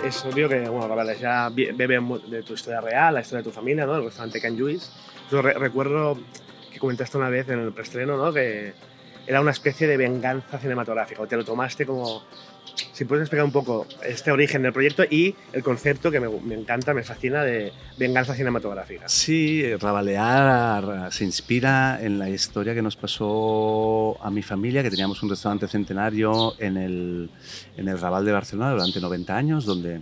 es obvio que, bueno, Rabalejar bebe de tu historia real, la historia de tu familia, ¿no? El restaurante Can Lluís. Yo recuerdo que comentaste una vez en el preestreno, ¿no? Que era una especie de venganza cinematográfica, o te lo tomaste como... Si puedes explicar un poco este origen del proyecto y el concepto que me encanta, me fascina, de venganza cinematográfica. Sí, Rabalear se inspira en la historia que nos pasó a mi familia, que teníamos un restaurante centenario en el Raval de Barcelona durante 90 años, donde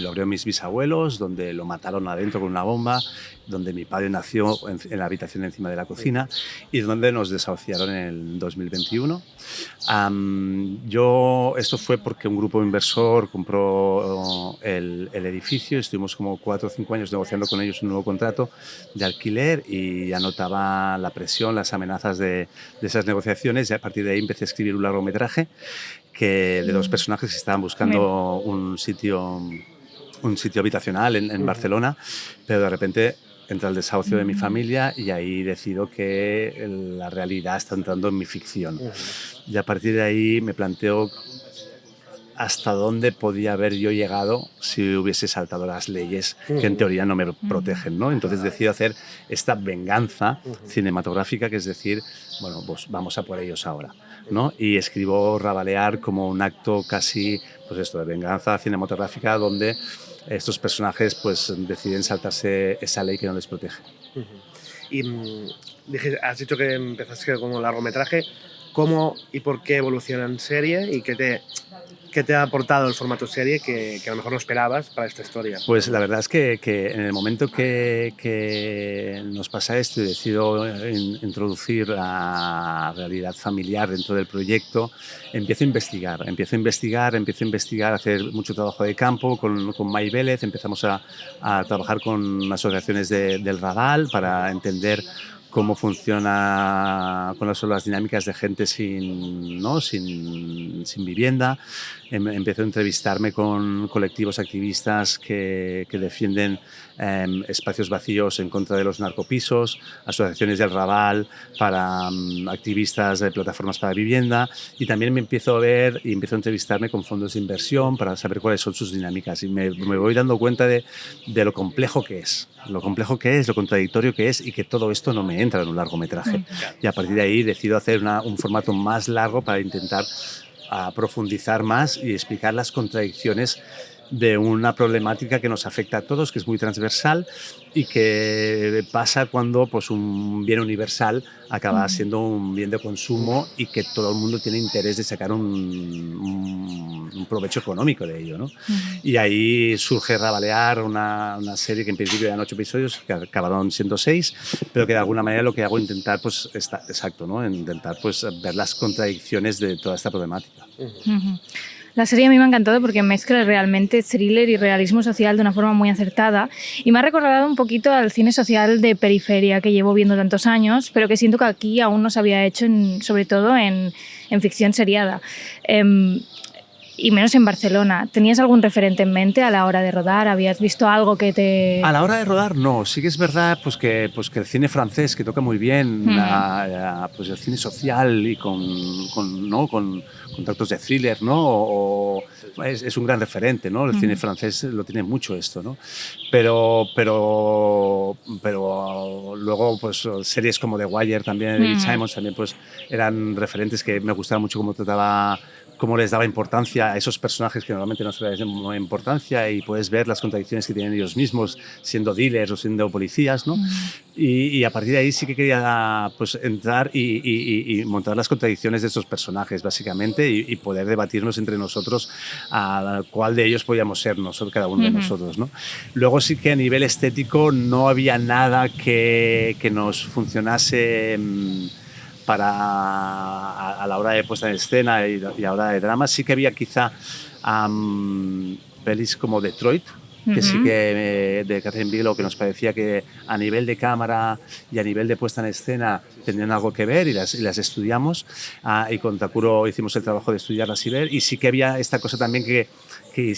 lo abrieron mis bisabuelos, donde lo mataron adentro con una bomba, donde mi padre nació en la habitación encima de la cocina y donde nos desahuciaron en el 2021. Esto fue porque un grupo inversor compró el edificio, estuvimos como 4 o 5 años negociando con ellos un nuevo contrato de alquiler y ya notaba la presión, las amenazas de esas negociaciones, y a partir de ahí empecé a escribir un largometraje de 2 personajes que estaban buscando un sitio habitacional en Barcelona, pero de repente entra el desahucio de mi familia y ahí decido que la realidad está entrando en mi ficción. Y a partir de ahí me planteo hasta dónde podía haber yo llegado si hubiese saltado las leyes que en teoría no me protegen, ¿no? Entonces decido hacer esta venganza cinematográfica, que es decir, bueno, pues vamos a por ellos ahora, ¿no? Y escribo Rabalear como un acto casi, pues esto, de venganza cinematográfica, donde estos personajes pues deciden saltarse esa ley que no les protege. Y has dicho que empezaste como largometraje. ¿Cómo y por qué evoluciona en serie y qué te ha aportado el formato serie que a lo mejor no esperabas para esta historia? Pues la verdad es que en el momento que nos pasa esto y decido introducir la realidad familiar dentro del proyecto, empiezo a investigar, a hacer mucho trabajo de campo con May Vélez, empezamos a trabajar con asociaciones del Raval para entender cómo funciona, cuáles son las dinámicas de gente sin vivienda. Empecé a entrevistarme con colectivos activistas que defienden espacios vacíos en contra de los narcopisos, asociaciones del Raval para activistas de plataformas para vivienda, y también me empiezo a entrevistarme con fondos de inversión para saber cuáles son sus dinámicas, y me voy dando cuenta de lo complejo que es, lo contradictorio que es, y que todo esto no me entra en un largometraje. Y a partir de ahí decido hacer un formato más largo para intentar profundizar más y explicar las contradicciones de una problemática que nos afecta a todos, que es muy transversal y que pasa cuando pues, un bien universal acaba siendo un bien de consumo y que todo el mundo tiene interés de sacar un provecho económico de ello, ¿no? Y ahí surge Rabalear, una serie que en principio eran 8 episodios, que acabaron siendo 6, pero que de alguna manera lo que hago es intentar pues, intentar pues, ver las contradicciones de toda esta problemática. La serie a mí me ha encantado porque mezcla realmente thriller y realismo social de una forma muy acertada, y me ha recordado un poquito al cine social de periferia que llevo viendo tantos años, pero que siento que aquí aún no se había hecho, sobre todo en ficción seriada. Y menos en Barcelona. ¿Tenías algún referente en mente a la hora de rodar? ¿Habías visto algo que te...? A la hora de rodar, no. Sí que es verdad pues que el cine francés, que toca muy bien, pues el cine social y con contactos de thriller, ¿no? Es un gran referente, ¿no? El cine francés lo tiene mucho esto, ¿no? Pero luego pues series como The Wire también, de David Simons, también pues eran referentes que me gustaba mucho cómo les daba importancia a esos personajes que normalmente no se les da importancia, y puedes ver las contradicciones que tienen ellos mismos siendo dealers o siendo policías, ¿no? Y a partir de ahí sí que quería pues, entrar y montar las contradicciones de estos personajes, básicamente, y poder debatirnos entre nosotros a cuál de ellos podíamos ser cada uno de nosotros, ¿no? Luego sí que a nivel estético no había nada que nos funcionase a la hora de puesta en escena y a la hora de drama. Sí que había quizá pelis como Detroit, que sí que de Catherine Bigelow, que nos parecía que a nivel de cámara y a nivel de puesta en escena tenían algo que ver, y las estudiamos, y con Takuro hicimos el trabajo de estudiarlas y ver, y sí que había esta cosa también que que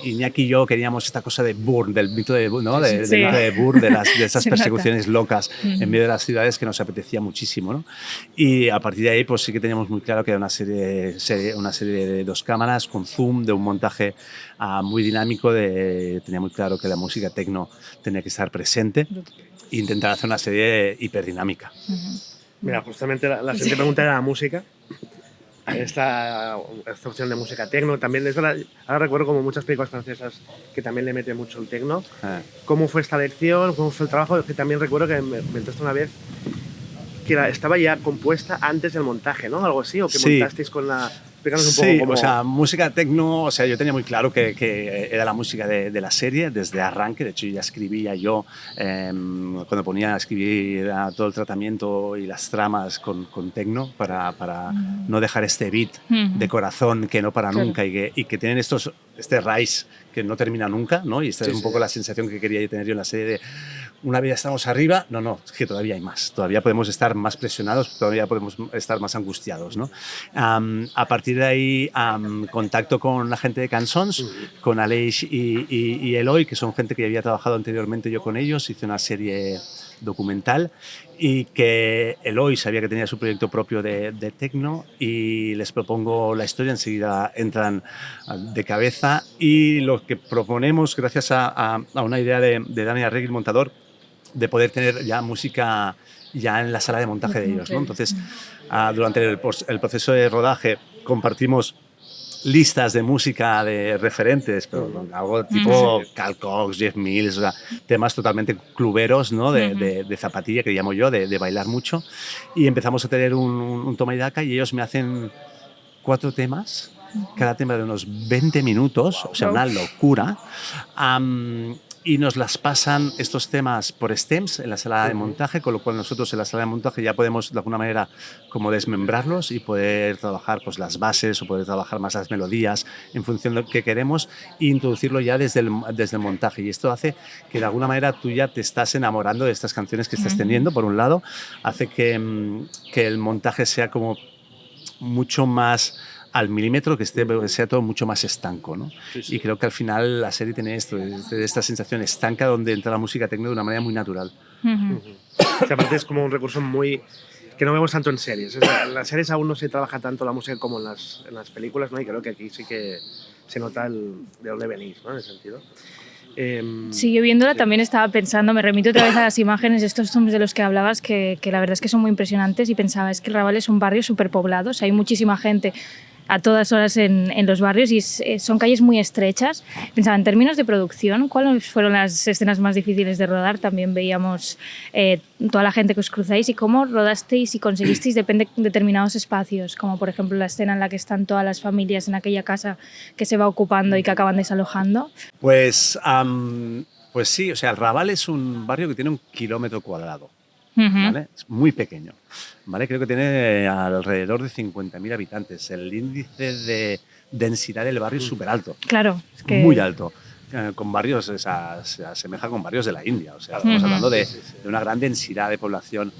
Iñaki y yo queríamos esta cosa de Bourne, del mito de, ¿no? Del Sí. mito de Bourne, de esas Se persecuciones locas Ujú. en medio de las ciudades que nos apetecía muchísimo, ¿no? Y a partir de ahí pues sí que teníamos muy claro que era una serie de 2 cámaras con zoom, de un montaje muy dinámico, tenía muy claro que la música techno tenía que estar presente e intentar hacer una serie hiperdinámica. Ujú. Mira, justamente la siguiente pregunta era la música. Esta opción de música techno también es verdad. Ahora recuerdo como muchas películas francesas que también le meten mucho el techno. ¿Cómo fue esta elección? ¿Cómo fue el trabajo? Que también recuerdo que me contaste una vez que estaba ya compuesta antes del montaje, ¿no? Algo así, o que Sí. montasteis con la... Explícanos un Sí, poco cómo... o sea, música techno, o sea, yo tenía muy claro que era la música de la serie desde arranque. De hecho, ya escribía yo, cuando ponía a escribir todo el tratamiento y las tramas con techno para no dejar este beat de corazón que no para nunca y que tienen este rise que no termina nunca, ¿no? Y esta es un poco la sensación que quería tener yo en la serie de una vez ya estamos arriba, no, es que todavía hay más, todavía podemos estar más presionados, todavía podemos estar más angustiados, ¿no? A partir de ahí, contacto con la gente de Cançons, con Aleix y Eloy, que son gente que había trabajado anteriormente yo con ellos, hice una serie documental y que Eloy sabía que tenía su proyecto propio de techno y les propongo la historia, enseguida entran de cabeza y lo que proponemos gracias a una idea de Dani Arregui, el montador, de poder tener ya música ya en la sala de montaje de ellos, ¿no? Entonces, durante el proceso de rodaje compartimos listas de música de referentes, pero algo tipo Carl Cox, Jeff Mills, o sea, temas totalmente cluberos, ¿no? de zapatilla, que llamo yo, de bailar mucho. Y empezamos a tener un toma y daca y ellos me hacen 4 temas, cada tema de unos 20 minutos, o sea, una locura. Y nos las pasan estos temas por stems en la sala de montaje, con lo cual nosotros en la sala de montaje ya podemos de alguna manera como desmembrarlos y poder trabajar pues, las bases o poder trabajar más las melodías en función de lo que queremos e introducirlo ya desde el montaje. Y esto hace que de alguna manera tú ya te estás enamorando de estas canciones que estás teniendo, por un lado, hace que el montaje sea como mucho más al milímetro, que sea todo mucho más estanco, ¿no? Sí. Y creo que al final la serie tiene esta sensación estanca donde entra la música techno de una manera muy natural. O sea, aparte es como un recurso muy... que no vemos tanto en series. O sea, en las series aún no se trabaja tanto la música como en las películas, ¿no? Y creo que aquí sí que se nota de dónde venís, ¿no? En ese sentido. Sí, yo viéndola también estaba pensando, me remito otra vez a las imágenes, estos zooms de los que hablabas, que la verdad es que son muy impresionantes y pensaba, es que el Raval es un barrio superpoblado, o sea, hay muchísima gente a todas horas en los barrios y son calles muy estrechas. Pensaba, en términos de producción, ¿cuáles fueron las escenas más difíciles de rodar? También veíamos toda la gente que os cruzáis y cómo rodasteis y conseguisteis determinados espacios, como por ejemplo la escena en la que están todas las familias en aquella casa que se va ocupando y que acaban desalojando. Pues sí, o sea, el Raval es un barrio que tiene 1 kilómetro cuadrado. ¿Vale? Es muy pequeño, ¿vale? Creo que tiene alrededor de 50.000 habitantes. El índice de densidad del barrio es súper alto. Claro. Es que... Muy alto. Con barrios, se asemeja con barrios de la India. O sea, estamos hablando de una gran densidad de población.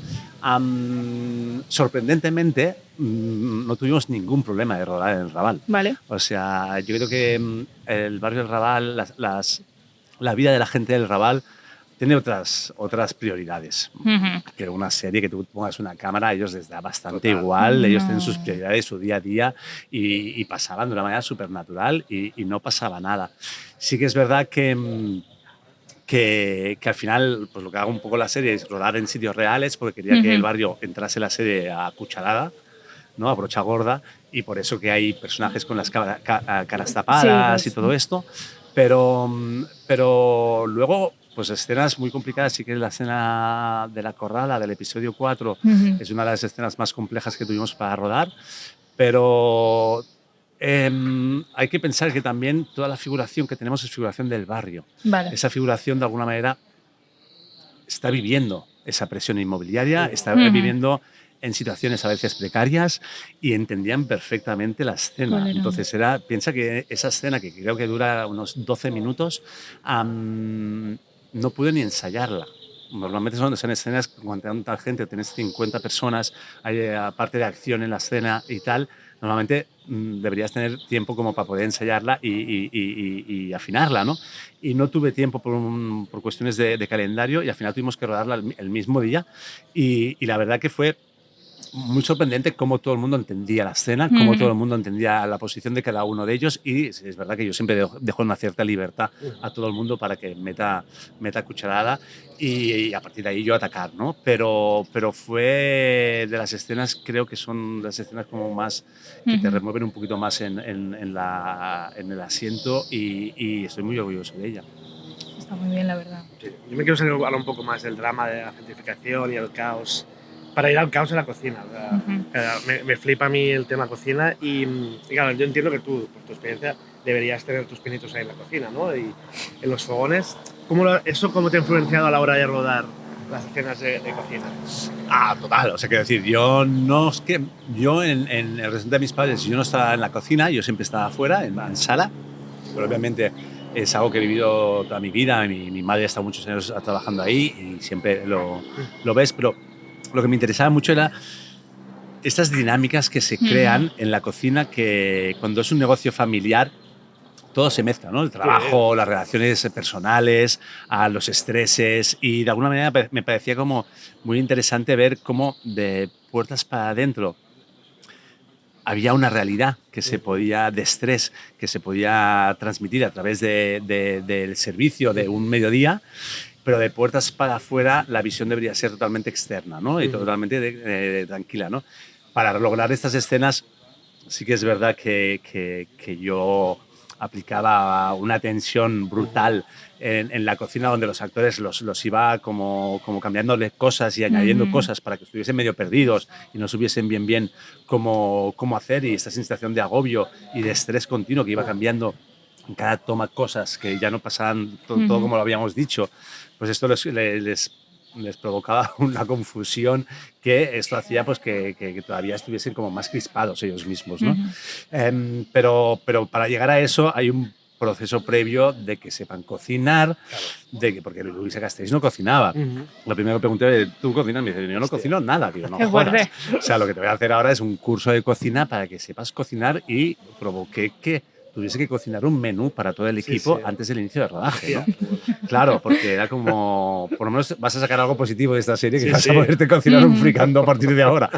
Sorprendentemente, no tuvimos ningún problema de rodar en el Raval. Vale. O sea, yo creo que el barrio del Raval, la vida de la gente del Raval tiene otras prioridades. Que una serie que tú pongas una cámara, a ellos les da bastante igual, ellos tienen sus prioridades, su día a día y pasaban de una manera súper natural y no pasaba nada. Sí que es verdad que al final pues lo que hago un poco la serie es rodar en sitios reales porque quería que el barrio entrase en la serie a cucharada, ¿no? A brocha gorda, y por eso que hay personajes con las caras tapadas y todo esto, pero luego pues escenas muy complicadas. Sí que la escena de la corrala del episodio 4 es una de las escenas más complejas que tuvimos para rodar, pero hay que pensar que también toda la figuración que tenemos es figuración del barrio. Vale. Esa figuración de alguna manera está viviendo esa presión inmobiliaria, está viviendo en situaciones a veces precarias y entendían perfectamente la escena. Vale, entonces piensa que esa escena, que creo que dura unos 12 minutos, no pude ni ensayarla. Normalmente son escenas cuando tanta gente, tienes 50 personas, hay parte de acción en la escena y tal, normalmente deberías tener tiempo como para poder ensayarla y afinarla, ¿no? Y no tuve tiempo por cuestiones de calendario y al final tuvimos que rodarla el mismo día y la verdad que fue muy sorprendente cómo todo el mundo entendía la escena, cómo todo el mundo entendía la posición de cada uno de ellos y es verdad que yo siempre dejo una cierta libertad a todo el mundo para que meta cucharada y a partir de ahí yo atacar, ¿no? Pero fue de las escenas, creo que son las escenas como más que te remueven un poquito más en el asiento y estoy muy orgulloso de ella. Está muy bien, la verdad. Sí. Yo me quiero salir ahora un poco más del drama de la gentrificación y el caos, para ir al caos en la cocina. O sea, me flipa a mí el tema cocina y claro, yo entiendo que tú, por tu experiencia, deberías tener tus pinitos ahí en la cocina, ¿no? Y en los fogones. ¿Cómo te ha influenciado a la hora de rodar las escenas de cocina? Total. O sea, quiero decir, yo en el restaurante de mis padres, yo no estaba en la cocina, yo siempre estaba afuera, en sala, pero obviamente es algo que he vivido toda mi vida. Mi madre ha estado muchos años trabajando ahí y siempre lo ves, pero lo que me interesaba mucho era estas dinámicas que se crean en la cocina, que cuando es un negocio familiar todo se mezcla, ¿no? El trabajo, las relaciones personales, los estreses y de alguna manera me parecía como muy interesante ver cómo de puertas para adentro había una realidad que se podía, de estrés, que se podía transmitir a través del servicio de un mediodía, pero de puertas para afuera la visión debería ser totalmente externa, ¿no? Y totalmente tranquila, ¿no? Para lograr estas escenas sí que es verdad que yo aplicaba una tensión brutal en la cocina, donde los actores los iba como cambiándole cosas y añadiendo cosas para que estuviesen medio perdidos y no supiesen bien cómo hacer, y esta sensación de agobio y de estrés continuo que iba cambiando en cada toma cosas que ya no pasaban todo como lo habíamos dicho, pues esto les provocaba una confusión que esto hacía pues que todavía estuviesen como más crispados ellos mismos, ¿no? Pero para llegar a eso hay un proceso previo de que sepan cocinar, porque Luisa Castells no cocinaba. Lo primero que pregunté, ¿tú cocinas? Me dice, yo no cocino nada. Digo, no jodas. O sea, lo que te voy a hacer ahora es un curso de cocina para que sepas cocinar, y provoqué que tuviese que cocinar un menú para todo el equipo antes del inicio del rodaje, ¿no? Claro, porque era como, por lo menos vas a sacar algo positivo de esta serie, que vas a poderte cocinar un fricando a partir de ahora.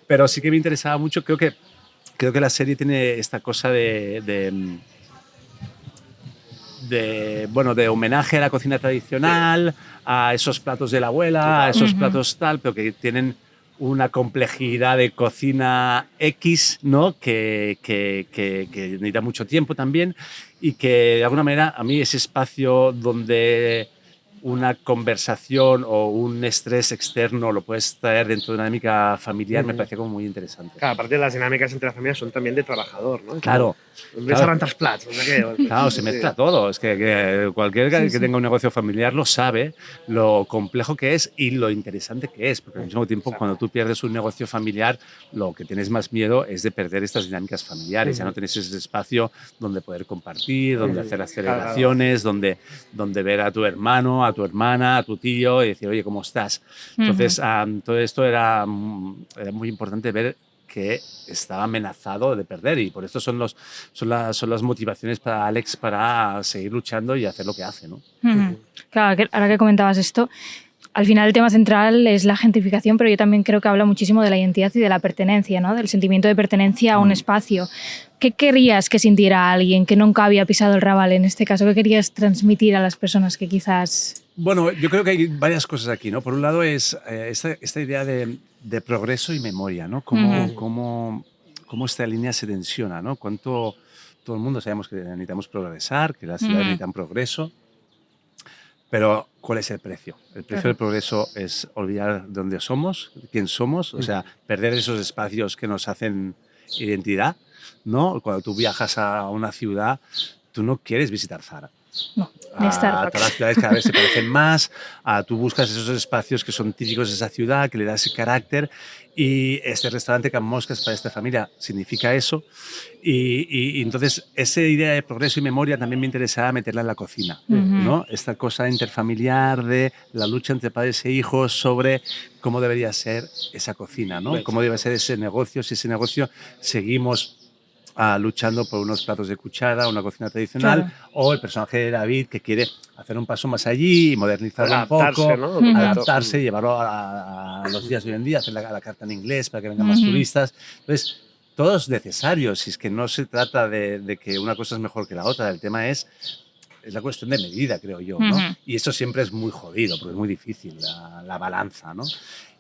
Pero sí que me interesaba mucho, creo que la serie tiene esta cosa de homenaje a la cocina tradicional, a esos platos de la abuela, a esos platos tal, pero que tienen una complejidad de cocina X, ¿no? que necesita mucho tiempo también, y que de alguna manera a mí ese espacio donde una conversación o un estrés externo lo puedes traer dentro de una dinámica familiar me parecía como muy interesante. Claro, aparte de las dinámicas entre las familias son también de trabajador, ¿no? Claro. Ves a tantos platos, no sé qué. Claro, se mezcla todo. Es que cualquier que tenga un negocio familiar lo sabe, lo complejo que es y lo interesante que es, porque al mismo tiempo cuando tú pierdes un negocio familiar, lo que tienes más miedo es de perder estas dinámicas familiares. Ya no tienes ese espacio donde poder compartir, donde hacer las celebraciones, donde ver a tu hermano, a tu hermana, a tu tío y decir, oye, ¿cómo estás? Entonces, todo esto era muy importante ver que estaba amenazado de perder, y por esto son las motivaciones para Alex para seguir luchando y hacer lo que hace, ¿no? Claro, ahora que comentabas esto, al final el tema central es la gentrificación, pero yo también creo que habla muchísimo de la identidad y de la pertenencia, ¿no? Del sentimiento de pertenencia a un espacio. ¿Qué querías que sintiera alguien que nunca había pisado el Raval en este caso? ¿Qué querías transmitir a las personas que quizás...? Bueno, yo creo que hay varias cosas aquí, ¿no? Por un lado es esta idea de progreso y memoria, ¿no? Cómo esta línea se tensiona, ¿no? Todo el mundo sabemos que necesitamos progresar, que las ciudades necesitan progreso, pero ¿cuál es el precio? El precio del progreso es olvidar de dónde somos, quién somos, o sea, perder esos espacios que nos hacen identidad, ¿no? Cuando tú viajas a una ciudad, tú no quieres visitar Zara. No. De Starbucks. todas las ciudades cada vez se parecen más, tú buscas esos espacios que son típicos de esa ciudad, que le da ese carácter, y este restaurante Can Moscas para esta familia significa eso, y entonces esa idea de progreso y memoria también me interesaba meterla en la cocina, ¿no? Esta cosa interfamiliar de la lucha entre padres e hijos sobre cómo debería ser esa cocina, ¿no? Cómo debe ser ese negocio, si ese negocio seguimos luchando por unos platos de cuchara, una cocina tradicional, Claro. o el personaje de David que quiere hacer un paso más allí y modernizarlo Adaptarse, un poco, ¿no? adaptarse, llevarlo a los días de hoy en día, hacer la carta en inglés para que vengan más turistas. Entonces, todo es necesario, si es que no se trata de que una cosa es mejor que la otra, el tema es la cuestión de medida, creo yo, ¿no? Y eso siempre es muy jodido, porque es muy difícil la balanza, ¿no?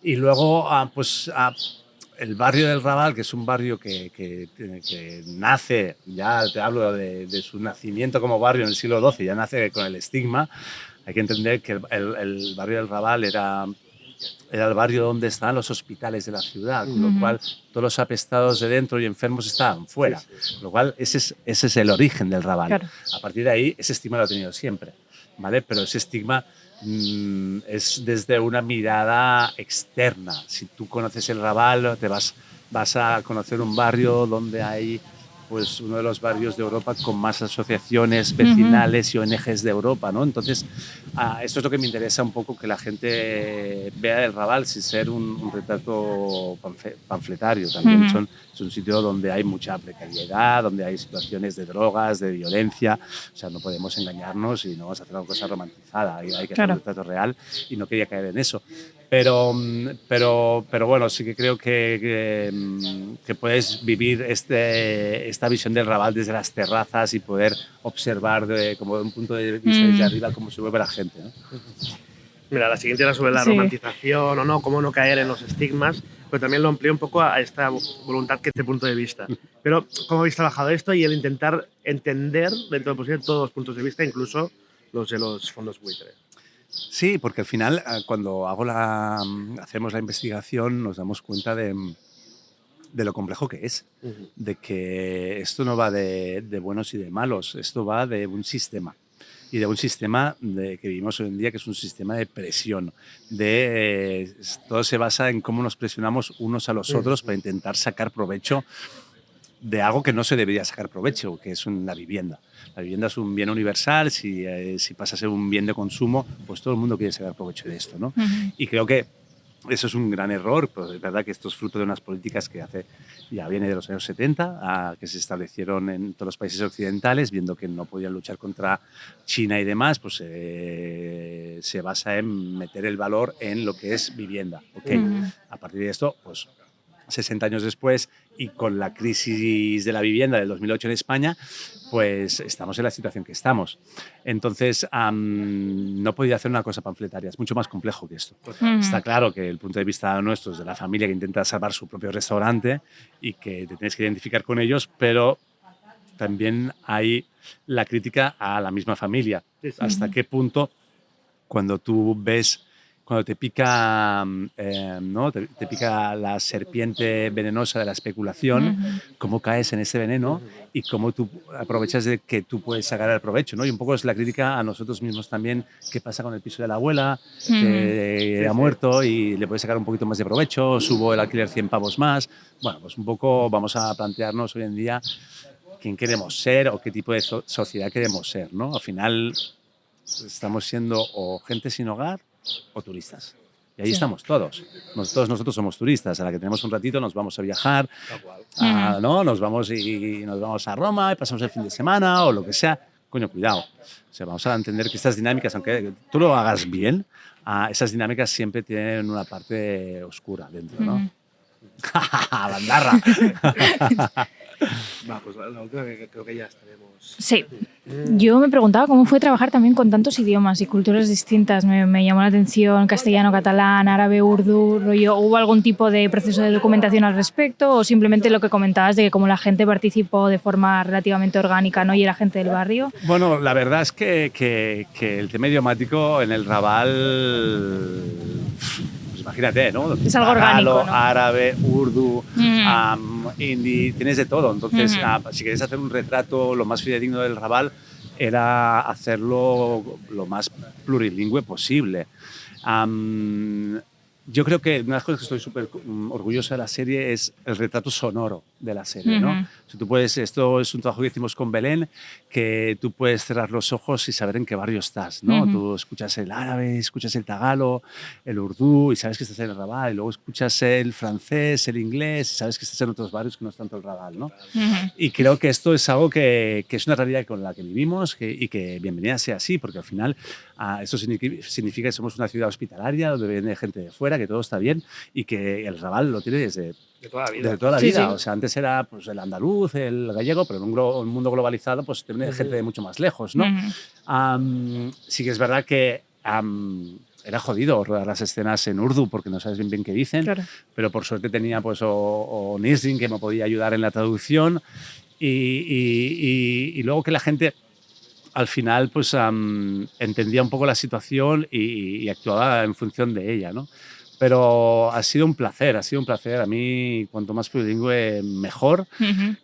Y luego, el barrio del Raval, que es un barrio que nace, ya te hablo de su nacimiento como barrio en el siglo XII, ya nace con el estigma. Hay que entender que el barrio del Raval era el barrio donde estaban los hospitales de la ciudad, con lo cual todos los apestados de dentro y enfermos estaban fuera. Con lo cual ese es el origen del Raval. Claro. A partir de ahí, ese estigma lo ha tenido siempre, ¿vale? Pero ese estigma es desde una mirada externa. Si tú conoces el Raval, vas a conocer un barrio donde hay pues uno de los barrios de Europa con más asociaciones vecinales y ONGs de Europa, ¿no? Entonces, esto es lo que me interesa un poco, que la gente vea el Raval sin ser un retrato panfletario. También es un sitio donde hay mucha precariedad, donde hay situaciones de drogas, de violencia. O sea, no podemos engañarnos y no vamos a hacer una cosa romantizada. Hay que hacer un retrato real y no quería caer en eso. Pero bueno, sí que creo que puedes vivir esta visión del Raval desde las terrazas y poder observar como de un punto de vista desde arriba cómo se mueve la gente, ¿no? Mira, la siguiente era sobre la romantización o no, cómo no caer en los estigmas, pero también lo amplío un poco a esta voluntad que este punto de vista. Pero, ¿cómo habéis trabajado esto y el intentar entender dentro de lo posible todos los puntos de vista, incluso los de los fondos buitre? Sí, porque al final, cuando hacemos la investigación, nos damos cuenta de lo complejo que es, de que esto no va de buenos y de malos, esto va de un sistema. Y de un sistema que vivimos hoy en día, que es un sistema de presión. Todo se basa en cómo nos presionamos unos a los otros para intentar sacar provecho de algo que no se debería sacar provecho, que es la vivienda. La vivienda es un bien universal, si pasa a ser un bien de consumo, pues todo el mundo quiere sacar provecho de esto, ¿no? Y creo que eso es un gran error, pues es verdad que esto es fruto de unas políticas que ya viene de los años 70, que se establecieron en todos los países occidentales, viendo que no podían luchar contra China y demás, pues se basa en meter el valor en lo que es vivienda. ¿Okay? A partir de esto, pues 60 años después y con la crisis de la vivienda del 2008 en España, pues estamos en la situación que estamos. Entonces, no podía hacer una cosa panfletaria, es mucho más complejo que esto. Está claro que el punto de vista nuestro es de la familia que intenta salvar su propio restaurante y que te tienes que identificar con ellos, pero también hay la crítica a la misma familia. ¿Hasta qué punto cuando te pica, ¿no? te pica la serpiente venenosa de la especulación, cómo caes en ese veneno y cómo tú aprovechas de que tú puedes sacar el provecho, ¿no? Y un poco es la crítica a nosotros mismos también, qué pasa con el piso de la abuela, que ha muerto y le puedes sacar un poquito más de provecho, subo el alquiler 100 pavos más. Bueno, pues un poco vamos a plantearnos hoy en día quién queremos ser o qué tipo de sociedad queremos ser, ¿no? Al final estamos siendo o gente sin hogar o turistas. Y ahí estamos todos. Todos nosotros somos turistas. A la que tenemos un ratito nos vamos a viajar, ¿no? Nos vamos a Roma y pasamos el fin de semana o lo que sea. Coño, cuidado. O sea, vamos a entender que estas dinámicas, aunque tú lo hagas bien, esas dinámicas siempre tienen una parte oscura dentro, ¿no? ¡Bandarra! Va, pues la última que creo que ya estaremos. Sí. Yo me preguntaba cómo fue trabajar también con tantos idiomas y culturas distintas. Me llamó la atención castellano, catalán, árabe, urdu. ¿Hubo algún tipo de proceso de documentación al respecto o simplemente lo que comentabas de que como la gente participó de forma relativamente orgánica, ¿no? Y era gente del barrio? Bueno, la verdad es que el tema idiomático en el Raval, pues imagínate, ¿no? Es algo orgánico, ¿no? Árabe, urdu, hindi, tienes de todo. Entonces, si quieres hacer un retrato lo más fidedigno del Raval, era hacerlo lo más plurilingüe posible. Yo creo que una de las cosas que estoy súper orgulloso de la serie es el retrato sonoro de la serie, ¿no? O sea, tú puedes, esto es un trabajo que hicimos con Belén, que tú puedes cerrar los ojos y saber en qué barrio estás, ¿no? Tú escuchas el árabe, escuchas el tagalo, el urdú y sabes que estás en el Raval, y luego escuchas el francés, el inglés y sabes que estás en otros barrios que no es tanto el Raval, ¿no? Y creo que esto es algo que es una realidad con la que vivimos y que bienvenida sea así, porque al final eso significa que somos una ciudad hospitalaria donde viene gente de fuera, que todo está bien y que el Raval lo tiene desde toda la vida. De toda la Sí, vida. sí. O sea, antes era pues, el andaluz, el gallego, pero en un mundo globalizado pues tiene gente de mucho más lejos, ¿no? Sí que es verdad que era jodido rodar las escenas en urdu porque no sabes bien qué dicen, Claro. pero por suerte tenía pues o Nisrin que me podía ayudar en la traducción y luego que la gente al final pues entendía un poco la situación y actuaba en función de ella, ¿no? Pero ha sido un placer, ha sido un placer. A mí, cuanto más plurilingüe, mejor.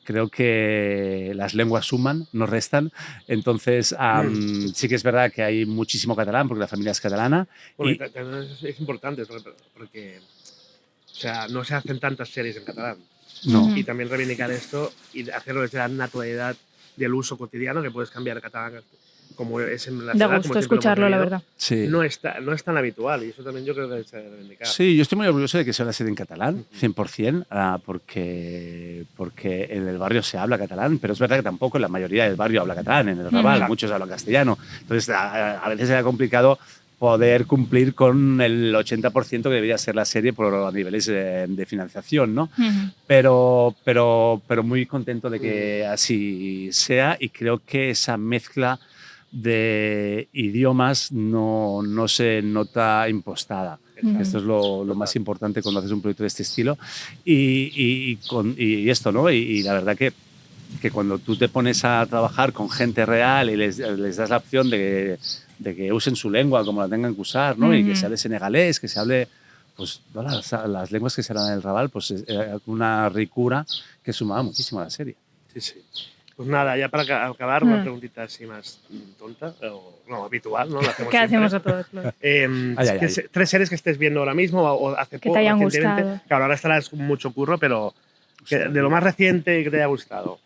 Creo que las lenguas suman, no restan. Entonces, sí que es verdad que hay muchísimo catalán, porque la familia es catalana. Bueno, también es importante, porque o sea, no se hacen tantas series en catalán. No. Y también reivindicar esto y hacerlo desde la naturalidad del uso cotidiano, que puedes cambiar catalán como es en la ciudad. Da gusto escucharlo, la verdad. Sí. No es tan habitual y eso también yo creo que se debe reivindicar. Sí, yo estoy muy orgulloso de que sea una serie en catalán, 100%, porque en el barrio se habla catalán, pero es verdad que tampoco la mayoría del barrio habla catalán, en el Raval muchos hablan castellano. Entonces, a veces era complicado poder cumplir con el 80% que debería ser la serie por niveles de financiación, ¿no? Pero muy contento de que así sea y creo que esa mezcla de idiomas no se nota impostada. Esto es lo más importante cuando haces un proyecto de este estilo y esto, ¿no? Y la verdad que cuando tú te pones a trabajar con gente real y les das la opción de que usen su lengua como la tengan que usar, ¿no? Y que se hable senegalés, que se hable pues todas las lenguas que se hablan en el Raval, pues es una ricura que sumaba muchísimo a la serie. Sí, sí. Pues nada, ya para acabar, una preguntita así más tonta, o no, habitual, ¿no? La ¿Qué hacemos a todos? Claro. Tres series que estés viendo ahora mismo o hace poco. Que te hayan recientemente. gustado. Claro, ahora estarás con mucho curro, pero de lo más reciente que te haya gustado.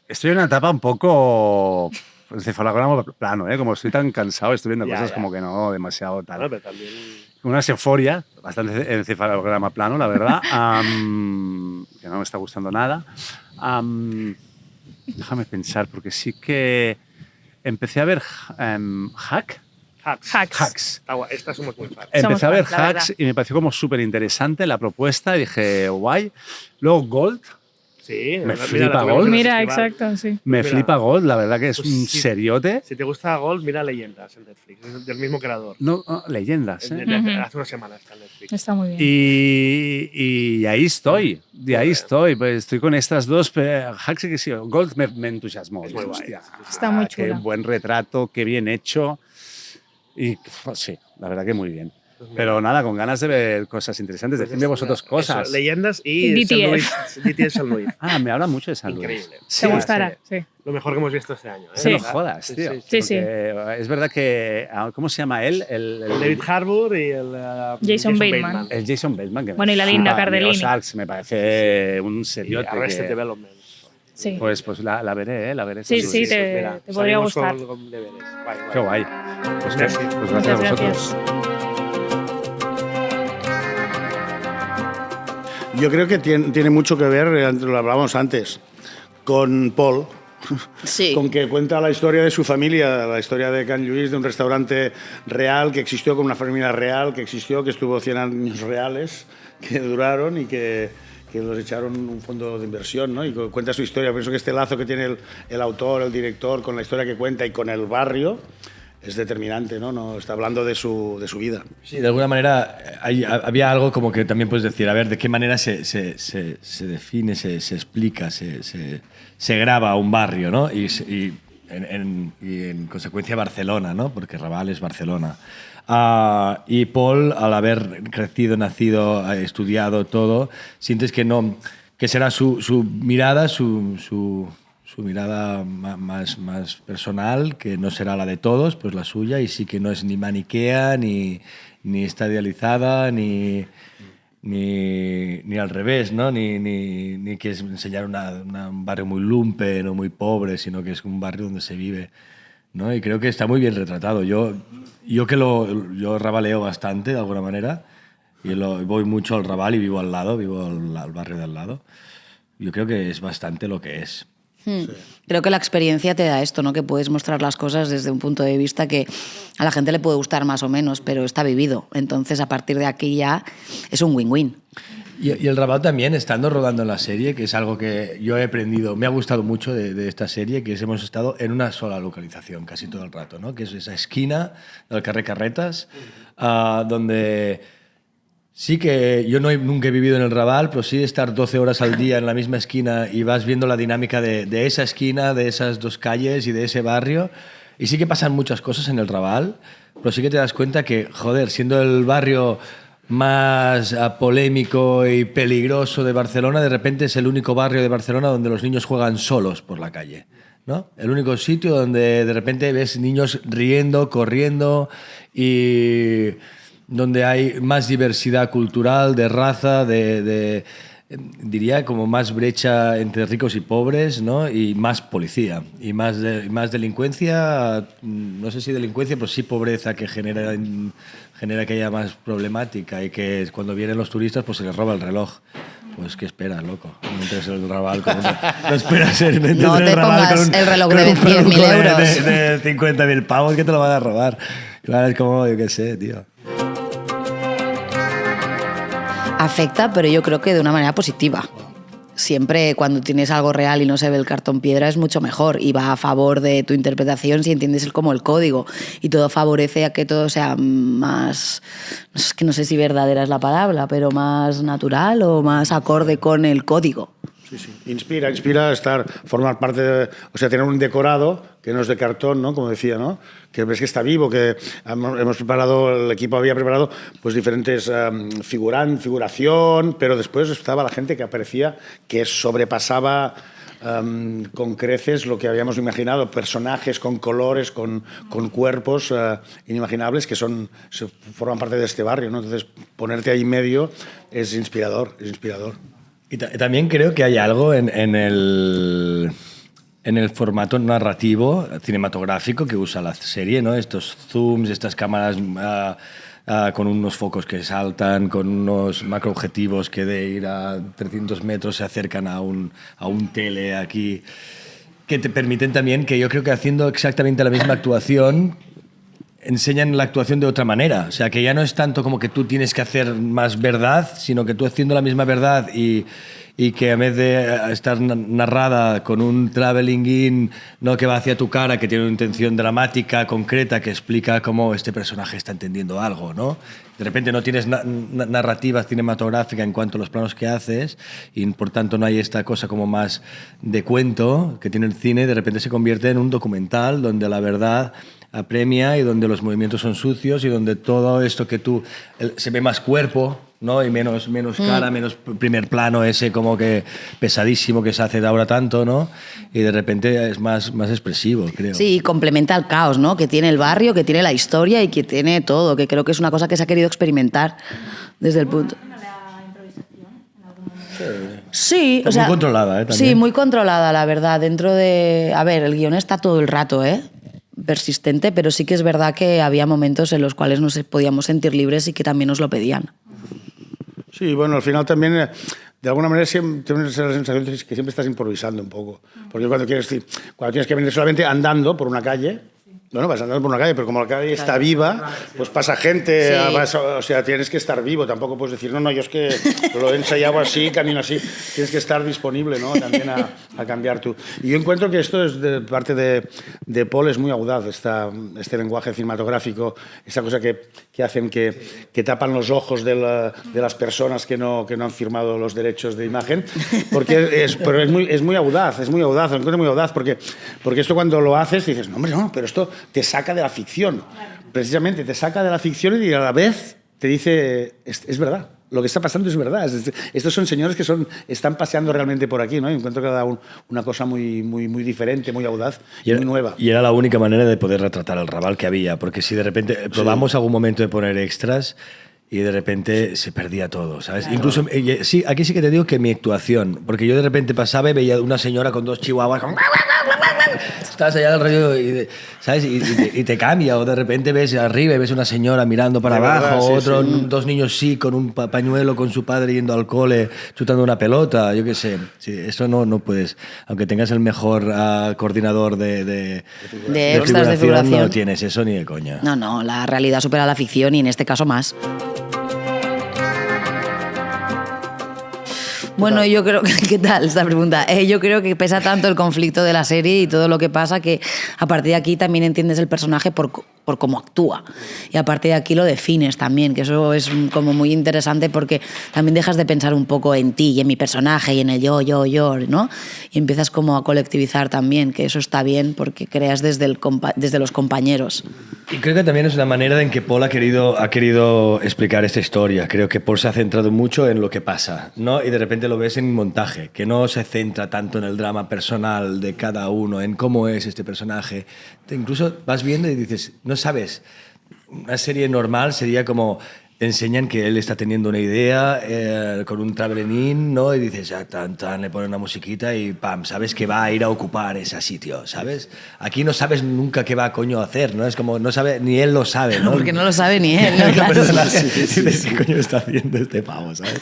Estoy en una etapa un poco encefalograma plano, ¿eh? Como estoy tan cansado, estoy viendo cosas como que no demasiado tal. Bueno, pero también... Una euforia, bastante encefalograma plano, la verdad, que no me está gustando nada. Déjame pensar, porque sí que empecé a ver Hacks. Esta somos muy fans. Empecé a ver fans, la Hacks verdad. y me pareció como súper interesante la propuesta y dije, guay. Luego Gold. Sí, Me mira, flipa la tuvimos Gold. en el Mira, festival. exacto, sí. Me Mira, flipa Gold, la verdad que es pues un sí. seriote. Si te gusta Gold, mira Leyendas en Netflix, es del mismo creador. No, leyendas, ¿eh? Hace una semana está en Netflix. Está muy bien. Y ahí estoy, pues estoy con estas dos, pero Hacks que sí, Gold me entusiasmó. Es muy guay. Hostia, Está muy qué chula. buen retrato, qué bien hecho. Y pues, sí, la verdad que muy bien. Pues Pero nada, con ganas de ver cosas interesantes. Pues Decidme vosotros eso, cosas. Leyendas y DTS San Luis. Me hablan mucho de San Luis. Increíble. Sí, Te gustará, sí. Lo mejor que hemos visto este año. Se Sí. lo jodas, tío. Sí. Porque es verdad que... ¿Cómo se llama él? El David Harbour y el Jason Bateman. El Jason Bateman. Que Bueno, y la Linda Cardellini. Los Arcs me parece un Y seriote. Arrested que- Development. Sí. Pues la veré, la veré. Sí, San sí, Luis. te podría gustar. Con deberes. Guay. Qué guay. Pues, Merci. pues gracias a Muchas vosotros. Yo creo que tiene mucho que ver, lo hablábamos antes, con Paul, Sí. con que cuenta la historia de su familia, la historia de Can Lluís, de un restaurante real que existió, con una familia real que existió, que estuvo 100 años reales, que duraron y que los echaron un fondo de inversión, ¿no? Y cuenta su historia. Pienso que este lazo que tiene el autor, el director, con la historia que cuenta y con el barrio, es determinante, ¿no? No está hablando de su vida. Sí, de alguna manera había algo como que también puedes decir, a ver, de qué manera se define, se explica, se graba un barrio, ¿no? Y en consecuencia Barcelona, ¿no? Porque Raval es Barcelona. Y Paul, al haber crecido, nacido, estudiado todo, sientes que será su mirada, su mirada más personal, que no será la de todos, pues la suya, y sí que no es ni maniquea, ni está idealizada, ni al revés, ¿no? Ni que es enseñar un barrio muy lumpen o muy pobre, sino que es un barrio donde se vive, ¿no? Y creo que está muy bien retratado. Yo rabaleo bastante, de alguna manera, y voy mucho al Raval y vivo al lado, vivo al barrio de al lado. Yo creo que es bastante lo que es. Sí. Creo que la experiencia te da esto, ¿no? Que puedes mostrar las cosas desde un punto de vista que a la gente le puede gustar más o menos, pero está vivido. Entonces, a partir de aquí ya es un win-win. Y el Raval también, estando rodando en la serie, que es algo que yo he aprendido, me ha gustado mucho de esta serie, que hemos estado en una sola localización casi todo el rato, ¿no? Que es esa esquina del carrer Carretas, donde... Sí que yo nunca he vivido en el Raval, pero sí estar 12 horas al día en la misma esquina y vas viendo la dinámica de esa esquina, de esas dos calles y de ese barrio. Y sí que pasan muchas cosas en el Raval, pero sí que te das cuenta que, joder, siendo el barrio más polémico y peligroso de Barcelona, de repente es el único barrio de Barcelona donde los niños juegan solos por la calle, ¿no? El único sitio donde de repente ves niños riendo, corriendo y... donde hay más diversidad cultural, de raza, diría como más brecha entre ricos y pobres, ¿no? Y más policía, y más delincuencia, no sé si delincuencia, pero sí pobreza que genera que haya más problemática y que cuando vienen los turistas pues se les roba el reloj. Pues, ¿qué esperas, loco? No entres en el Raval con no esperas no te pongas el reloj de 100.000 euros. De 50.000 pavos que te lo van a robar. Claro, es como, yo qué sé, tío. Afecta, pero yo creo que de una manera positiva. Siempre cuando tienes algo real y no se ve el cartón piedra es mucho mejor y va a favor de tu interpretación si entiendes como el código y todo favorece a que todo sea más, es que no sé si verdadera es la palabra, pero más natural o más acorde con el código. Sí, sí. Inspira formar parte de, o sea, tener un decorado que no es de cartón, ¿no? Como decía, ¿no? Que ves que está vivo, que hemos preparado, el equipo había preparado pues diferentes figuración, pero después estaba la gente que aparecía que sobrepasaba con creces lo que habíamos imaginado, personajes con colores, con cuerpos inimaginables que forman parte de este barrio, ¿no? Entonces, ponerte ahí en medio es inspirador, es inspirador. Y también creo que hay algo en el formato narrativo cinematográfico que usa la serie, ¿no? Estos zooms, estas cámaras con unos focos que saltan, con unos macroobjetivos que de ir a 300 metros se acercan a un tele aquí, que te permiten también que yo creo que haciendo exactamente la misma actuación enseñan la actuación de otra manera. O sea, que ya no es tanto como que tú tienes que hacer más verdad, sino que tú haciendo la misma verdad y que en vez de estar narrada con un traveling in, ¿no? Que va hacia tu cara, que tiene una intención dramática, concreta, que explica cómo este personaje está entendiendo algo, ¿no? De repente no tienes narrativa cinematográfica en cuanto a los planos que haces y por tanto no hay esta cosa como más de cuento que tiene el cine, de repente se convierte en un documental donde la verdad apremia y donde los movimientos son sucios y donde todo esto que se ve más cuerpo, ¿no? Y menos cara, menos primer plano ese como que pesadísimo que se hace de ahora tanto, ¿no? Y de repente es más expresivo, creo. Sí, y complementa el caos, ¿no? Que tiene el barrio, que tiene la historia y que tiene todo, que creo que es una cosa que se ha querido experimentar desde el punto... Sí, o sea, muy controlada, ¿eh? También. Sí, muy controlada, la verdad. Dentro de... A ver, el guión está todo el rato, persistente, pero sí que es verdad que había momentos en los cuales nos podíamos sentir libres y que también nos lo pedían. Sí, bueno, al final también, de alguna manera, siempre tienes la sensación de que siempre estás improvisando un poco. Porque cuando tienes que venir solamente andando por una calle, bueno, vas andando por una calle, pero como la calle está viva, pues pasa gente, Sí. o sea, tienes que estar vivo. Tampoco puedes decir, no, yo es que lo he ensayado así, camino así. Tienes que estar disponible, ¿no? También a cambiar tú. Y yo encuentro que esto es de parte de Paul, es muy audaz, este lenguaje cinematográfico, esa cosa que hacen que tapan los ojos de las personas que no han firmado los derechos de imagen, pero es muy audaz, lo encuentro muy audaz, porque esto cuando lo haces dices, no, hombre, no, pero esto te saca de la ficción. Precisamente te saca de la ficción y a la vez te dice, es verdad. Lo que está pasando es verdad. Estos son señores que están paseando realmente por aquí, ¿no? Y encuentro que ha dado una cosa muy, muy, muy diferente, muy audaz y muy nueva. Y era la única manera de poder retratar el Raval que había, porque si de repente probamos algún momento de poner extras y de repente se perdía todo, ¿sabes? Claro. Incluso, sí, aquí sí que te digo que mi actuación, porque yo de repente pasaba y veía una señora con 2 chihuahuas, estás allá del rollo, ¿sabes? Y te cambia, o de repente ves arriba y ves una señora mirando para abajo, verdad, sí. 2 niños con un pañuelo con su padre yendo al cole, chutando una pelota, yo qué sé. Sí, eso no puedes, aunque tengas el mejor coordinador de extras de figuración, no tienes eso ni de coña. No, la realidad supera la ficción y en este caso más. Bueno, yo creo que... ¿Qué tal esta pregunta? Yo creo que pesa tanto el conflicto de la serie y todo lo que pasa que a partir de aquí también entiendes el personaje por cómo actúa. Y a partir de aquí lo defines también, que eso es como muy interesante porque también dejas de pensar un poco en ti y en mi personaje y en el yo, ¿no? Y empiezas como a colectivizar también, que eso está bien porque creas desde los compañeros. Y creo que también es una manera en que Paul ha querido explicar esta historia. Creo que Paul se ha centrado mucho en lo que pasa, ¿no? Y de repente lo ves en montaje, que no se centra tanto en el drama personal de cada uno, en cómo es este personaje. Incluso vas viendo y dices, no sabes, una serie normal sería como enseñan que él está teniendo una idea con un traveling, ¿no? Y dices, ya, le ponen una musiquita y pam, sabes que va a ir a ocupar ese sitio, ¿sabes? Aquí no sabes nunca qué va a coño hacer, ¿no? Es como, no sabe, ni él lo sabe, ¿no? Porque no lo sabe ni él, ¿no? Claro. ¿Qué coño está haciendo este pavo, ¿sabes?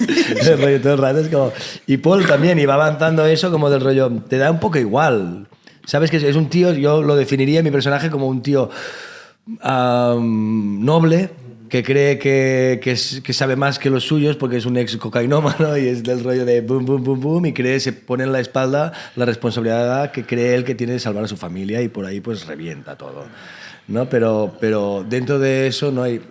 El rollo todo el rato es como... Y Paul también, y va avanzando eso como del rollo, te da un poco igual. ¿Sabes? Que es un tío, yo lo definiría mi personaje como un tío noble, que cree que sabe más que los suyos porque es un ex cocainómano y es del rollo de boom, boom, boom, boom, y se pone en la espalda la responsabilidad que cree él que tiene de salvar a su familia y por ahí pues revienta todo, ¿no? Pero dentro de eso no hay...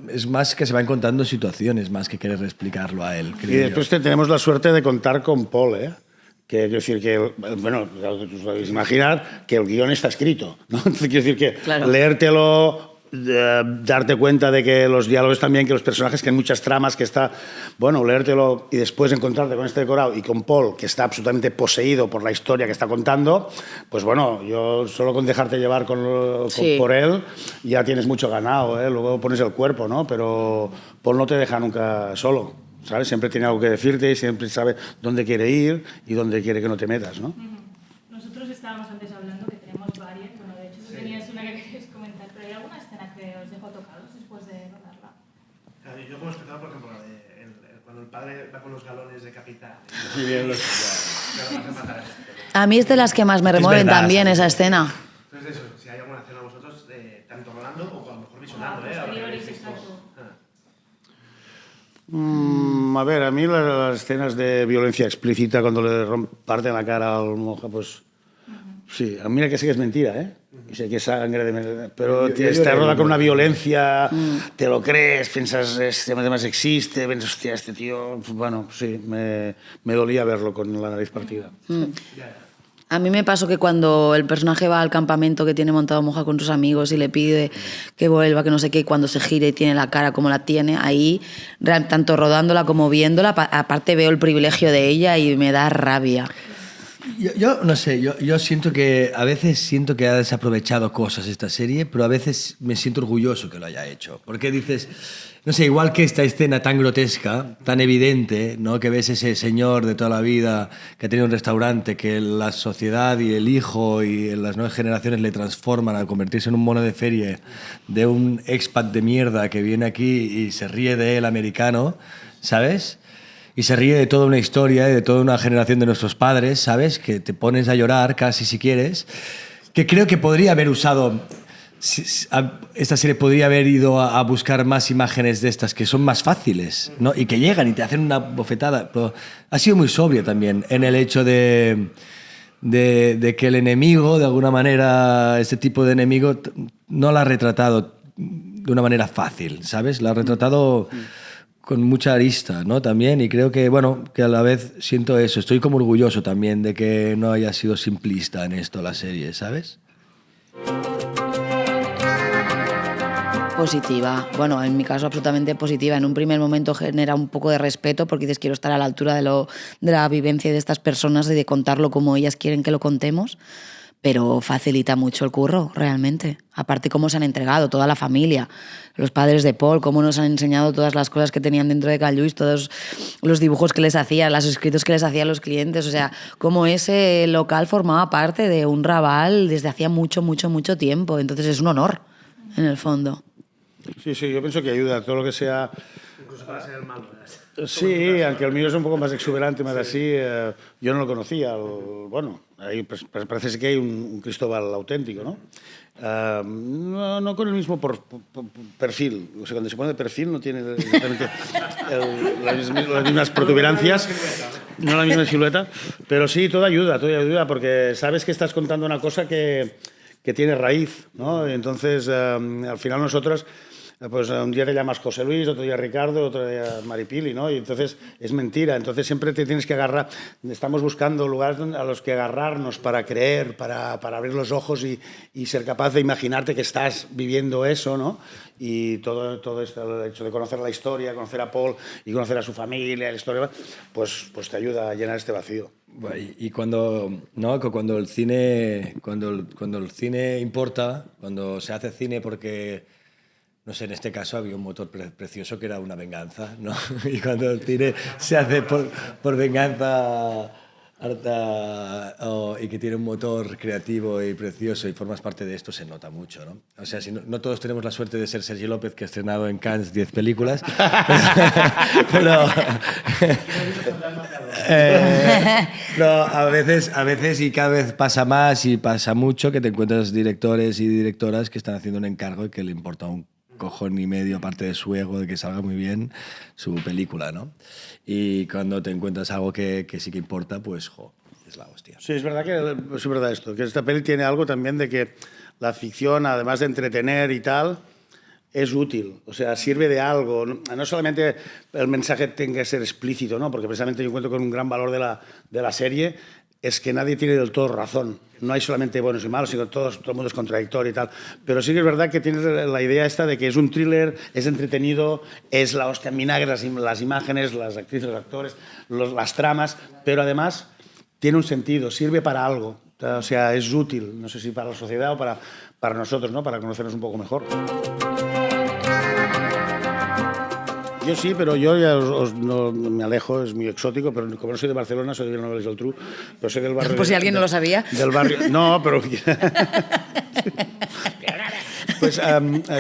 es más que se van contando situaciones más que querer explicarlo a él. Y después tenemos la suerte de contar con Paul, ¿eh? Que quiero decir que, bueno, os podéis imaginar que el guión está escrito, ¿no? Quiero decir que claro, leértelo, darte cuenta de que los diálogos también, que los personajes, que hay muchas tramas, que está, bueno, leértelo y después encontrarte con este decorado y con Paul, que está absolutamente poseído por la historia que está contando, pues bueno, yo solo con dejarte llevar por él ya tienes mucho ganado, ¿eh? Luego pones el cuerpo, ¿no? Pero Paul no te deja nunca solo, ¿sabes? Siempre tiene algo que decirte y siempre sabe dónde quiere ir y dónde quiere que no te metas, ¿no? Nosotros estábamos antes hablando que tenemos varias, bueno, de hecho tú tenías una que querías comentar, pero ¿hay alguna escena que os dejó tocados después de rodarla? Claro, yo como espectador, por ejemplo, cuando el padre va con los galones de capital. Sí, bien, a mí es de las que más me remueven también esa escena. Entonces eso, si hay alguna escena vosotros, tanto rodando o a lo mejor visionando, A ver, a mí las escenas de violencia explícita cuando le parten la cara al monja, pues sí, a mí que sé que es mentira, ¿eh? Y sé que es sangre, pero está rodada con una violencia, te lo crees, piensas, este además existe, piensas, hostia, este tío, pues, bueno, sí, me dolía verlo con la nariz partida. A mí me pasó que cuando el personaje va al campamento que tiene montado Moja con sus amigos y le pide que vuelva, que no sé qué, y cuando se gira y tiene la cara como la tiene, ahí, tanto rodándola como viéndola, aparte veo el privilegio de ella y me da rabia. Yo no sé, yo siento que a veces siento que ha desaprovechado cosas esta serie, pero a veces me siento orgulloso que lo haya hecho. Porque dices, no sé, igual que esta escena tan grotesca, tan evidente, ¿no? Que ves ese señor de toda la vida que ha tenido un restaurante, que la sociedad y el hijo y las nuevas generaciones le transforman a convertirse en un mono de feria de un expat de mierda que viene aquí y se ríe de él americano, ¿sabes? Y se ríe de toda una historia y de toda una generación de nuestros padres, ¿sabes? Que te pones a llorar casi si quieres. Que creo que podría haber usado... Esta serie podría haber ido a buscar más imágenes de estas que son más fáciles, ¿no? Y que llegan y te hacen una bofetada. Pero ha sido muy sobria también en el hecho de que el enemigo, de alguna manera, este tipo de enemigo, no la ha retratado de una manera fácil, ¿sabes? La ha retratado... con mucha arista, ¿no? También, y creo que, bueno, que a la vez siento eso. Estoy como orgulloso también de que no haya sido simplista en esto la serie, ¿sabes? Positiva. Bueno, en mi caso absolutamente positiva. En un primer momento genera un poco de respeto porque dices quiero estar a la altura de la vivencia de estas personas y de contarlo como ellas quieren que lo contemos, pero facilita mucho el curro, realmente. Aparte cómo se han entregado, toda la familia, los padres de Paul, cómo nos han enseñado todas las cosas que tenían dentro de Can Lluís, todos los dibujos que les hacían, los escritos que les hacían los clientes, o sea, cómo ese local formaba parte de un Raval desde hacía mucho, mucho, mucho tiempo. Entonces es un honor, en el fondo. Sí, sí, yo pienso que ayuda todo lo que sea. Incluso para ser malo. Sí, aunque el mío es un poco más exuberante, más así, yo no lo conocía. Bueno, ahí parece que hay un Cristóbal auténtico, ¿no? No con el mismo perfil. O sea, cuando se pone de perfil no tiene exactamente las mismas protuberancias, no la misma silueta, pero sí, todo ayuda, porque sabes que estás contando una cosa que tiene raíz, ¿no? Entonces, al final nosotros, pues un día te llamas José Luis, otro día Ricardo, otro día Maripili, ¿no? Y entonces es mentira, entonces siempre te tienes que agarrar, estamos buscando lugares a los que agarrarnos para creer, para abrir los ojos y ser capaz de imaginarte que estás viviendo eso, ¿no? Y todo esto, el hecho de conocer la historia, conocer a Paul y conocer a su familia, la historia, pues te ayuda a llenar este vacío. Y cuando, ¿no? Cuando el cine importa, cuando se hace cine porque, no sé, en este caso había un motor precioso que era una venganza, ¿no? Y cuando el cine se hace por venganza harta y que tiene un motor creativo y precioso y formas parte de esto, se nota mucho, ¿no? O sea, si no todos tenemos la suerte de ser Sergi López, que ha estrenado en Cannes 10 películas, pero a veces y cada vez pasa más y pasa mucho que te encuentras directores y directoras que están haciendo un encargo y que le importa un cojón y medio, aparte de su ego, de que salga muy bien su película, ¿no? Y cuando te encuentras algo que sí que importa, pues, es la hostia. Sí, es verdad esto, que esta peli tiene algo también de que la ficción, además de entretener y tal, es útil, o sea, sirve de algo. No solamente el mensaje tenga que ser explícito, ¿no? Porque precisamente yo cuento con un gran valor de la serie, es que nadie tiene del todo razón. No hay solamente buenos y malos, sino todo el mundo es contradictorio y tal. Pero sí que es verdad que tienes la idea esta de que es un thriller, es entretenido, es la hostia en vinagre, las imágenes, las actrices, los actores, las tramas, pero además tiene un sentido, sirve para algo. O sea, es útil, no sé si para la sociedad o para nosotros, ¿no? Para conocernos un poco mejor. Yo sí, pero yo ya no me alejo, es muy exótico, pero como no soy de Barcelona, soy de Vilanova i la Geltrú, pero soy del barrio... Por si alguien no lo sabía. Del barrio... No, pero... Pues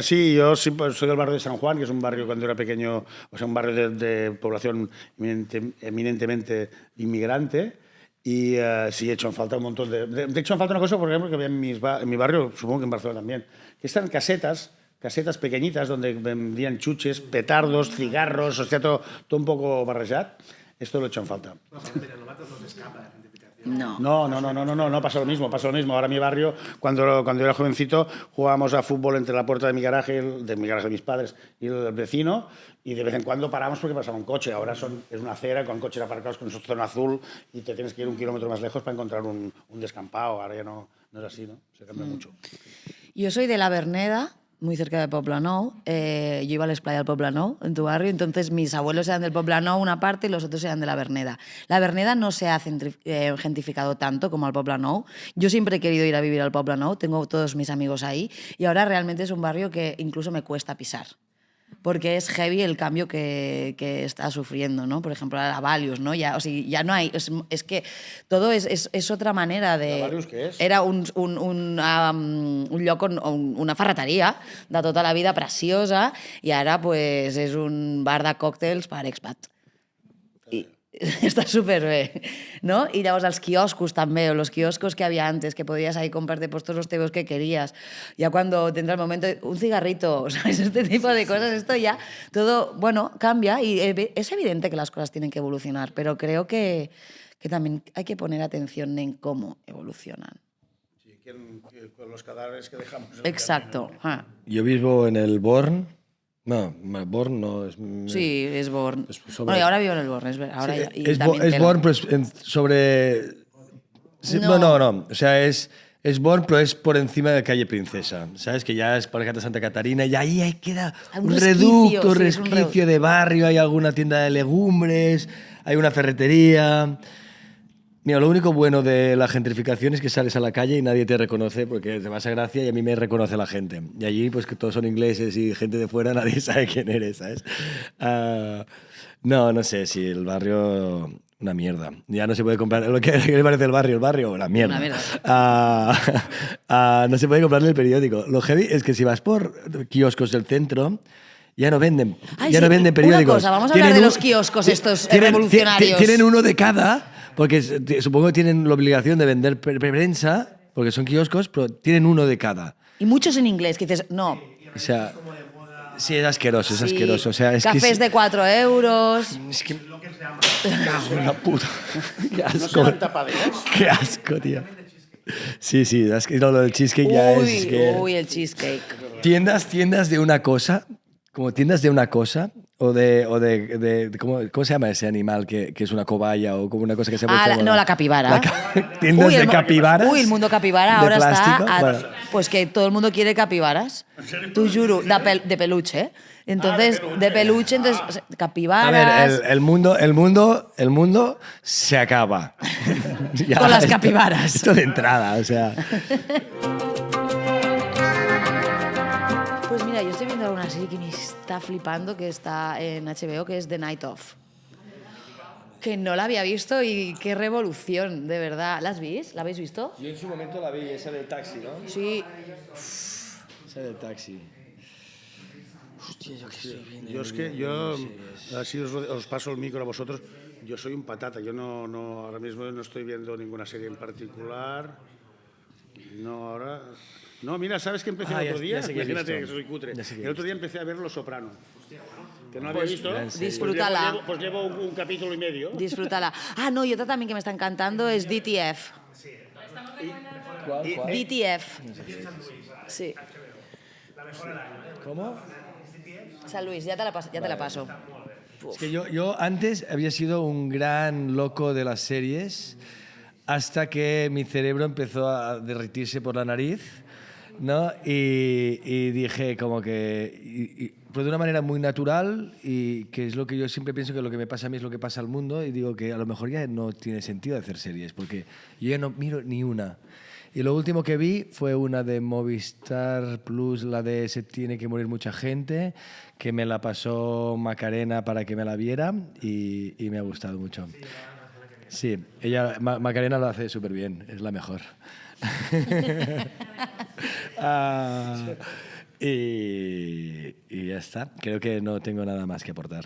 sí, yo sí, pues, soy del barrio de San Juan, que es un barrio cuando era pequeño, o sea, un barrio de población eminentemente inmigrante, y sí he hecho en falta un montón de hecho en falta una cosa, por ejemplo, que había en mi barrio, supongo que en Barcelona también, que están casetas pequeñitas donde vendían chuches, petardos, cigarros, o sea, todo un poco barrejat. Esto lo he hecho en falta. No, pasa lo mismo. Ahora en mi barrio, cuando yo era jovencito, jugábamos a fútbol entre la puerta de mi garaje de mis padres y el del vecino, y de vez en cuando paramos porque pasaba un coche. Ahora es una acera con coches aparcados con su zona azul y te tienes que ir 1 kilómetro más lejos para encontrar un descampado. Ahora ya no es así, ¿no? Se cambia mucho. Yo soy de la Verneda, muy cerca de Poblenou. Yo iba a la playa del Poblenou, en tu barrio, entonces mis abuelos eran del Poblenou una parte y los otros eran de la Verneda. La Verneda no se ha gentrificado tanto como el Poblenou. Yo siempre he querido ir a vivir al Poblenou, tengo todos mis amigos ahí y ahora realmente es un barrio que incluso me cuesta pisar. Porque es heavy el cambio que está sufriendo, ¿no? Por ejemplo, la Valius, ¿no? Ya, o sea, ya no hay... Es que todo es otra manera de... ¿La Valius què és? Era un lloc una ferreteria de tota la vida preciosa i ara pues, és un bar de còctels per expat. I està superbé, ¿no? Y llavors els quioscos també, o los kioscos que había antes, que podías ahí comprarte pues, todos los tebeos que querías. Ya cuando tendrá el momento, un cigarrito, ¿sabes? Este tipo de cosas, esto ya todo, bueno, cambia y es evidente que las cosas tienen que evolucionar, pero creo que también hay que poner atención en cómo evolucionan. Sí, con los cadáveres que dejamos. Exacto. Ah. Yo vivo en el Born. No, Born no es... Sí, es Born. Bueno, y ahora vivo en el Born, es verdad. Ahora sí, es Born, pues sobre... Sí, no. O sea, es Es Born, pero es por encima de Calle Princesa, ¿sabes? Que ya es por ejemplo Santa Catarina y ahí queda un reducto, sí, resquicio de barrio, hay alguna tienda de legumbres, hay una ferretería. Mira, lo único bueno de la gentrificación es que sales a la calle y nadie te reconoce porque te vas a Gracia y a mí me reconoce la gente. Y allí, pues que todos son ingleses y gente de fuera, nadie sabe quién eres, ¿sabes? No sé si el barrio... Una mierda. Ya no se puede comprar... ¿Qué le parece el barrio? El barrio, una mierda. Una mierda. No se puede comprar el periódico. Lo heavy es que si vas por kioscos del centro... Ya no venden, Ay, ya sí, no venden periódicos. Una cosa, vamos a hablar de los kioscos estos revolucionarios. Tienen uno de cada, porque supongo que tienen la obligación de vender prensa, porque son kioscos, pero tienen uno de cada. Y muchos en inglés, que dices, no. O sea, sí, es asqueroso, es Sí, asqueroso. O sea, es cafés que de 4 euros. es que me cago en la puta. Qué ¿No asco. serán tapaderas? Qué asco, tío. Sí, es que lo del cheesecake ya es que... Uy, el cheesecake. Tiendas de una cosa, como tiendas de una cosa, o de ¿cómo se llama ese animal que es una cobaya o como una cosa que se ha vuelto No, la capibara. Tiendas Uy, de capibaras. Uy, el mundo capibara de ahora plástico, está... bueno. Pues que todo el mundo quiere capibaras. Tú juro, de peluche, ¿eh? Entonces, de peluche, entonces, A ver, capibaras... el mundo se acaba. Ya, Con las capibaras. Esto de entrada, o sea... Pues mira, yo estoy viendo una serie que me está flipando, que está en HBO, que es The Night Of. Que no la había visto y qué revolución, de verdad. ¿La has visto? ¿La habéis visto? Yo en su momento la vi, esa del taxi, ¿no? Sí. Esa del taxi. Hostia, Yo es que así os paso el micro a vosotros. Yo soy un patata. Yo no ahora mismo no estoy viendo ninguna serie en particular. No, ahora... No, mira, ¿sabes qué empecé el otro día? ya sé que he Imagínate visto. que soy cutre. Ya sé que he El otro día empecé a ver Los Soprano. Que no había Pues, visto. disfrútala. Pues llevo un capítulo y medio. Disfrútala. Ah, no, y otra también que me está encantando es DTF. ¿Cuál? DTF. Sí. ¿Cómo? San Luis, ya te la paso. Es que yo antes había sido un gran loco de las series hasta que mi cerebro empezó a derretirse por la nariz, ¿no? Y dije como que... pero de una manera muy natural y que es lo que yo siempre pienso que lo que me pasa a mí es lo que pasa al mundo y digo que a lo mejor ya no tiene sentido hacer series porque yo ya no miro ni una. Y lo último que vi fue una de Movistar Plus, la de Se tiene que morir mucha gente, que me la pasó Macarena para que me la viera y me ha gustado mucho. Sí, ella, Macarena lo hace súper bien, es la mejor. Y ya está, creo que no tengo nada más que aportar.